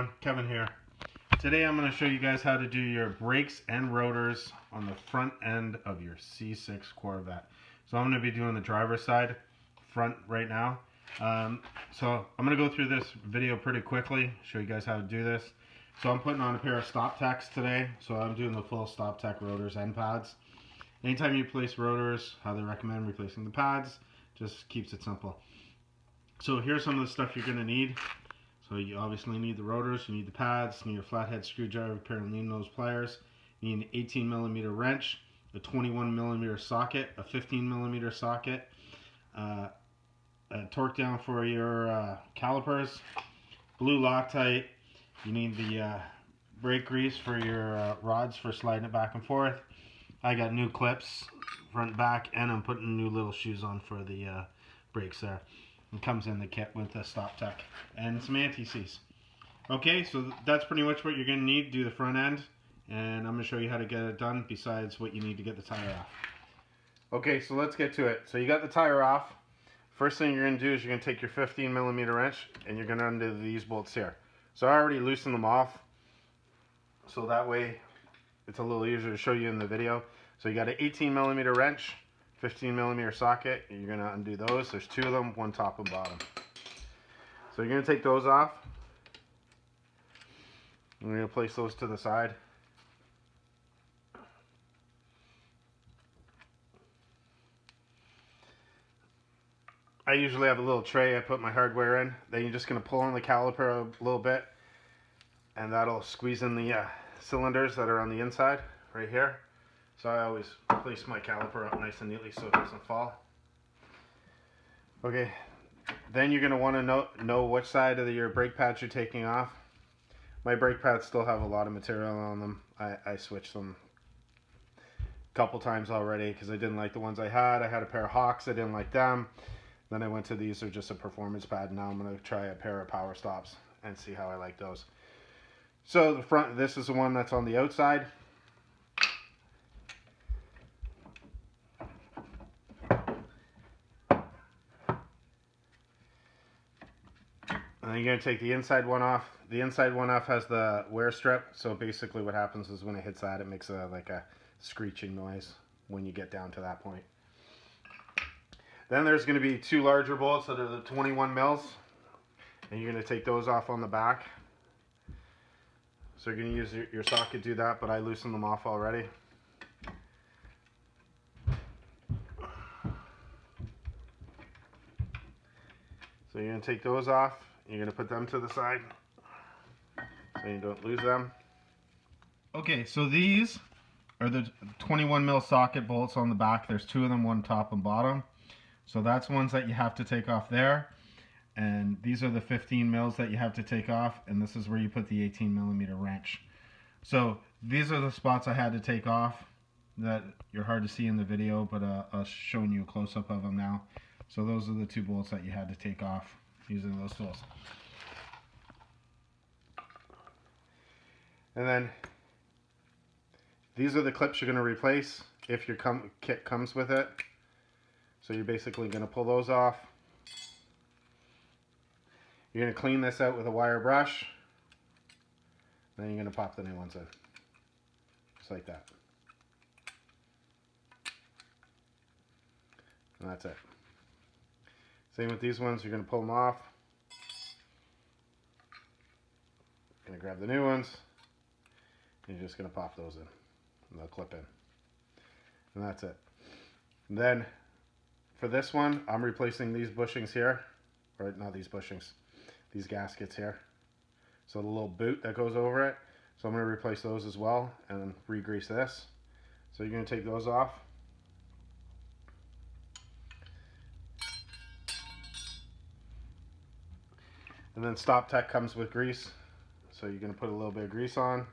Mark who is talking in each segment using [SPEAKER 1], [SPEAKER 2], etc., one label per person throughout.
[SPEAKER 1] everyone, Kevin here. Today I'm going to show you guys how to do your brakes and rotors on the front end of your C6 Corvette. So I'm going to be doing the driver's side front right now. So I'm going to go through this video pretty quickly, show you guys how to do this. So I'm putting on a pair of stop techs today. So I'm doing the full stop tech rotors and pads. Anytime you replace rotors, how they recommend replacing the pads, just keeps it simple. So here's some of the stuff you're going to need. So you obviously need the rotors, you need the pads, you need a flathead screwdriver, a pair of lean nose pliers, you need an 18mm wrench, a 21mm socket, a 15mm socket, a torque down for your calipers, blue Loctite, you need the brake grease for your rods for sliding it back and forth. I got new clips, front and back, and I'm putting new little shoes on for the brakes there. It comes in the kit with the stop tech and some anti-seize. Okay, so that's pretty much what you're going to need to do the front end, and I'm going to show you how to get it done besides what you need to get the tire off. Okay, so let's get to it. So you got the tire off. First thing you're going to do is you're going to take your 15mm wrench and you're going to undo these bolts here. So I already loosened them off, so that way it's a little easier to show you in the video. So you got an 18mm wrench, 15mm socket, and you're going to undo those. There's two of them, one top and bottom. So you're going to take those off. And we're going to place those to the side. I usually have a little tray I put my hardware in. Then you're just going to pull on the caliper a little bit, and that'll squeeze in the cylinders that are on the inside right here. So I always place my caliper up nice and neatly so it doesn't fall. Okay, then you're going to want to know which side of your brake pads you're taking off. My brake pads still have a lot of material on them. I switched them a couple times already because I didn't like the ones I had. I had a pair of Hawks, I didn't like them. Then I went to these, they're just a performance pad. Now I'm going to try a pair of power stops and see how I like those. So the front, this is the one that's on the outside. And then you're going to take the inside one off. The inside one off has the wear strip. So basically what happens is when it hits that, it makes like a screeching noise when you get down to that point. Then there's going to be two larger bolts that are the 21 mils. And you're going to take those off on the back. So you're going to use your socket to do that, but I loosened them off already. So you're going to take those off. You're going to put them to the side so you don't lose them. Okay, so these are the 21mm socket bolts on the back. There's two of them, one top and bottom. So that's ones that you have to take off there. And these are the 15 mils that you have to take off. And this is where you put the 18mm wrench. So these are the spots I had to take off that you're hard to see in the video, but I'll showing you a close-up of them now. So those are the two bolts that you had to take off using those tools. And then these are the clips you're going to replace if your kit comes with it. So you're basically going to pull those off. You're going to clean this out with a wire brush. Then you're going to pop the new ones in. Just like that. And that's it. Same with these ones, you're going to pull them off. Going to grab the new ones. And you're just going to pop those in. And they'll clip in. And that's it. And then for this one, I'm replacing these bushings here. Or not these bushings. These gaskets here. So the little boot that goes over it. So I'm going to replace those as well. And then re-grease this. So you're going to take those off. And then stop tech comes with grease. So you're going to put a little bit of grease on.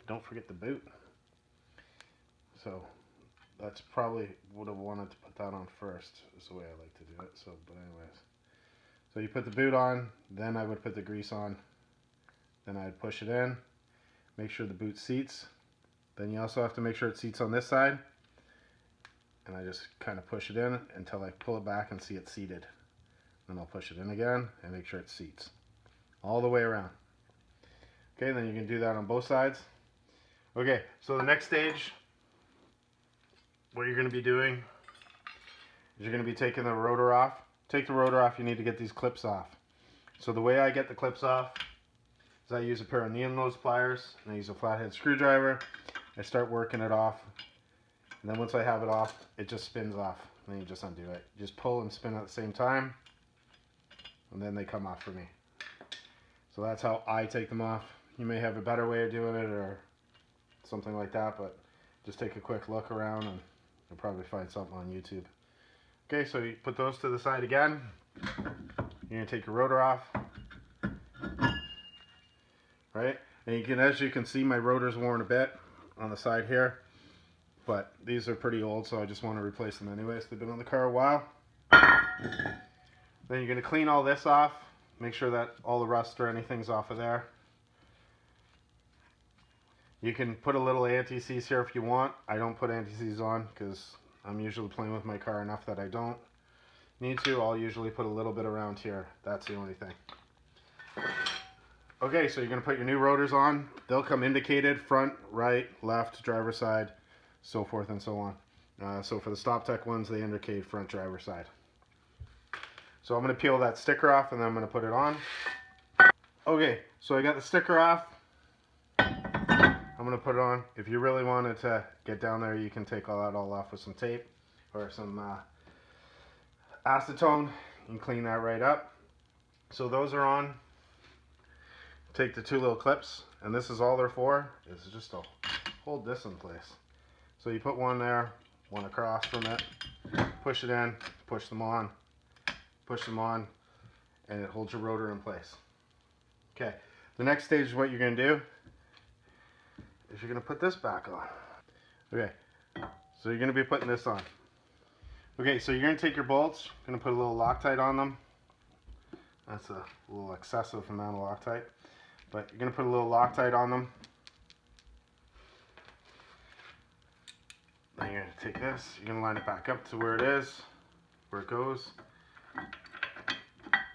[SPEAKER 1] Don't forget the boot. So that's probably would have wanted to put that on first, is the way I like to do it. So, but anyways. So you put the boot on, then I would put the grease on. Then I'd push it in, make sure the boot seats, Then you also have to make sure it seats on this side. And I just kind of push it in until I pull it back and see it seated. Then I'll push it in again and make sure it seats all the way around. Okay, then you can do that on both sides. Okay, so the next stage, what you're going to be doing is you're going to be taking the rotor off. Take the rotor off, you need to get these clips off. So the way I get the clips off is I use a pair of needle nose pliers and I use a flathead screwdriver. I start working it off, and then once I have it off, it just spins off. And then you just undo it. You just pull and spin at the same time, and then they come off for me. So that's how I take them off. You may have a better way of doing it or something like that, but just take a quick look around and you'll probably find something on YouTube. Okay, so you put those to the side again. You're going to take your rotor off. Right? And you can, as you can see, my rotor's worn a bit on the side here. But these are pretty old, so I just want to replace them anyways. They've been on the car a while. Then you're going to clean all this off. Make sure that all the rust or anything's off of there. You can put a little anti-seize here if you want. I don't put anti-seize on because I'm usually playing with my car enough that I don't need to. I'll usually put a little bit around here. That's the only thing. Okay, so you're going to put your new rotors on. They'll come indicated front, right, left, driver's side, so forth and so on. So for the StopTech ones, they indicate front, driver's side. So I'm going to peel that sticker off and then I'm going to put it on. Okay, so I got the sticker off. I'm going to put it on. If you really wanted to get down there, you can take all that all off with some tape or some acetone and clean that right up. So those are on. Take the two little clips, and this is all they're for, is just to hold this in place. So you put one there, one across from it, push it in, push them on, and it holds your rotor in place. Okay, the next stage is what you're going to do is you're going to put this back on. Okay, so you're going to be putting this on. Okay, so you're going to take your bolts, going to put a little Loctite on them. That's a little excessive amount of Loctite, but you're going to put a little Loctite on them. Then you're going to take this, you're going to line it back up to where it is, where it goes.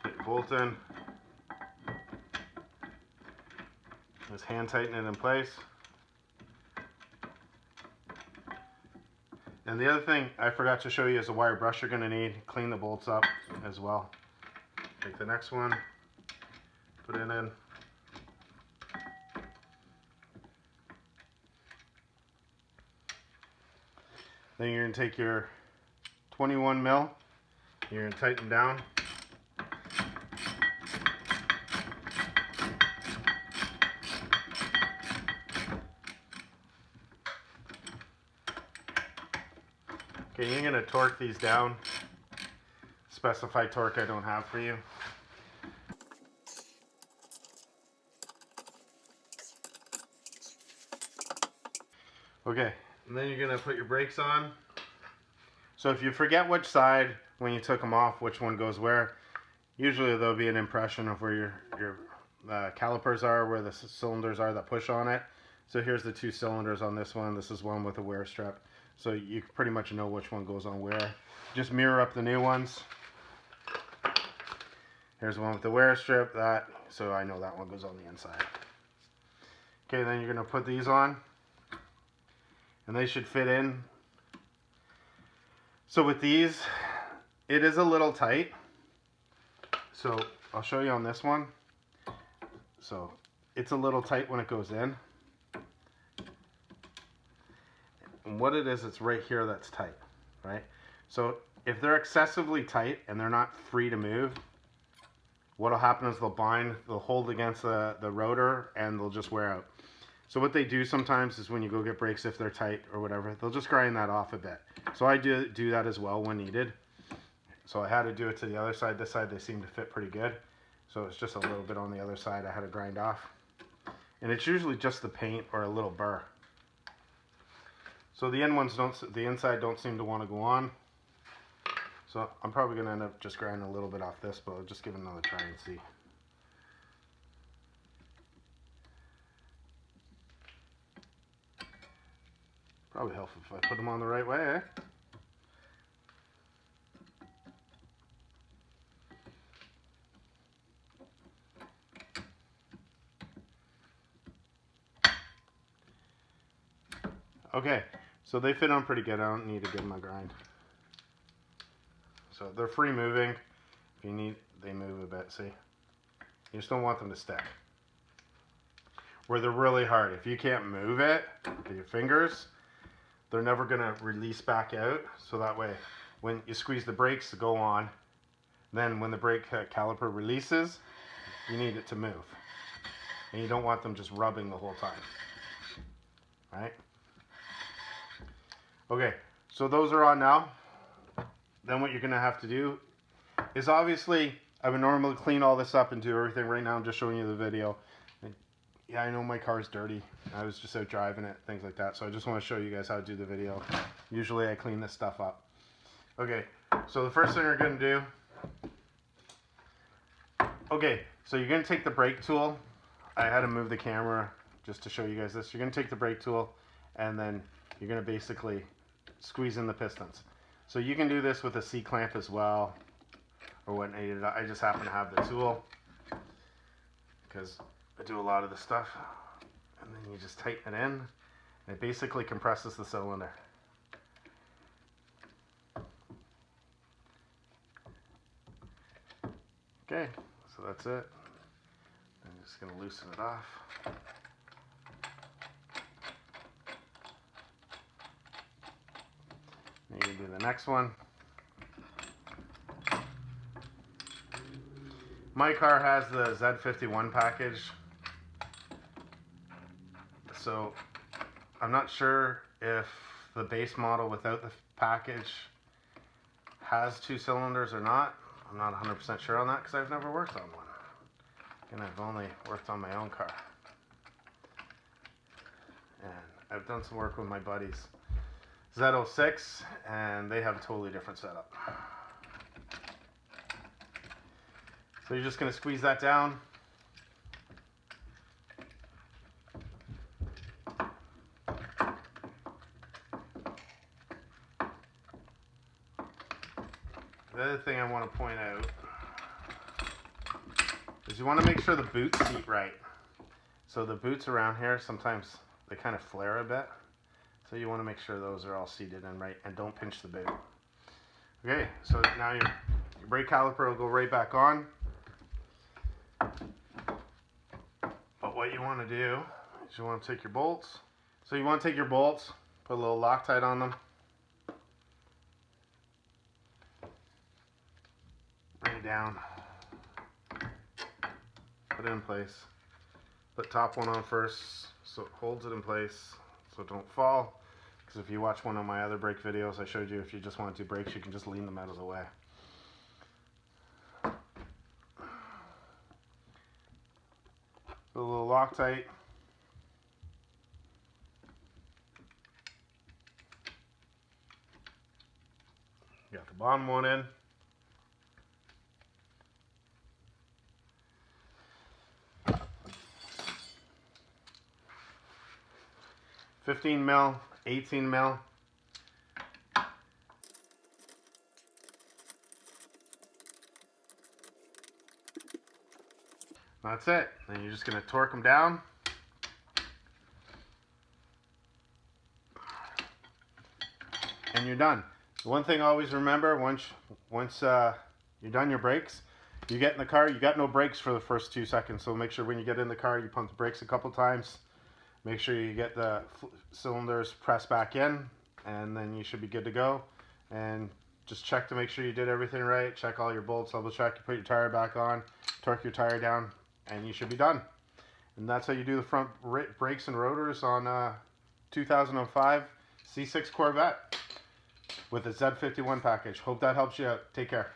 [SPEAKER 1] Put your bolt in. Just hand tighten it in place. And the other thing I forgot to show you is the wire brush you're going to need. Clean the bolts up as well. Take the next one, put it in. Then you're going to take your 21 mil, you're going to tighten down. Okay, you're going to torque these down. Specified torque I don't have for you. Okay, and then you're going to put your brakes on. So if you forget which side, when you took them off, which one goes where, usually there'll be an impression of where your calipers are, where the cylinders are that push on it. So here's the two cylinders on this one. This is one with a wear strip. So you pretty much know which one goes on where. Just mirror up the new ones. Here's one with the wear strip, so I know that one goes on the inside. Okay, then you're going to put these on, and they should fit in. So with these, it is a little tight. So I'll show you on this one. So it's a little tight when it goes in. And what it is, it's right here that's tight, right? So if they're excessively tight and they're not free to move, what'll happen is they'll hold against the rotor and they'll just wear out. So what they do sometimes is when you go get brakes, if they're tight or whatever, they'll just grind that off a bit. So I do that as well when needed. So I had to do it to the other side. This side they seem to fit pretty good. So it's just a little bit on the other side I had to grind off. And it's usually just the paint or a little burr. So the inside don't seem to want to go on. So I'm probably going to end up just grinding a little bit off this, but I'll just give it another try and see. Probably helpful if I put them on the right way, eh? Okay, so they fit on pretty good. I don't need to give them a grind. So they're free moving. If you need, they move a bit, see? You just don't want them to stick. Where they're really hard. If you can't move it with your fingers, they're never gonna release back out. So that way, when you squeeze the brakes to go on, then when the brake caliper releases, you need it to move. And you don't want them just rubbing the whole time. Right? Okay, so those are on now. Then what you're gonna have to do is, obviously, I would normally clean all this up and do everything. Right now I'm just showing you the video. And yeah, I know my car's dirty. I was just out driving it, things like that. So I just want to show you guys how to do the video. Usually I clean this stuff up. Okay, so the first thing we're gonna do, okay, so you're gonna take the brake tool. I had to move the camera just to show you guys this. You're gonna take the brake tool and then you're gonna basically squeeze in the pistons. So you can do this with a C-clamp as well, or what. I just happen to have the tool because I do a lot of the stuff. And then you just tighten it in, and it basically compresses the cylinder. Okay, so that's it. I'm just going to loosen it off. Now you can do the next one. My car has the Z51 package, so I'm not sure if the base model without the package has 2 cylinders or not. I'm not 100% sure on that because I've never worked on one, and I've only worked on my own car. And I've done some work with my buddies Z06, and they have a totally different setup. So you're just going to squeeze that down. The other thing I want to point out is you want to make sure the boots seat right. So the boots around here, sometimes they kind of flare a bit. So you want to make sure those are all seated and right, and don't pinch the boot. Okay, so now your brake caliper will go right back on. But what you want to do is you want to take your bolts. So you want to take your bolts, put a little Loctite on them. Bring it down. Put it in place. Put top one on first so it holds it in place so it don't fall. Because if you watch one of my other brake videos, I showed you if you just want to do brakes, you can just lean them out of the way. Put a little Loctite. Got the bottom one in. $15 mil, 18 mil. That's it. Then you're just going to torque them down. And you're done. The one thing always remember, once you're done your brakes, you get in the car, you got no brakes for the first 2 seconds. So make sure when you get in the car, you pump the brakes a couple times. Make sure you get the cylinders pressed back in, and then you should be good to go. And just check to make sure you did everything right. Check all your bolts, double check. You put your tire back on, torque your tire down, and you should be done. And that's how you do the front brakes and rotors on 2005 C6 Corvette with a Z51 package. Hope that helps you out. Take care.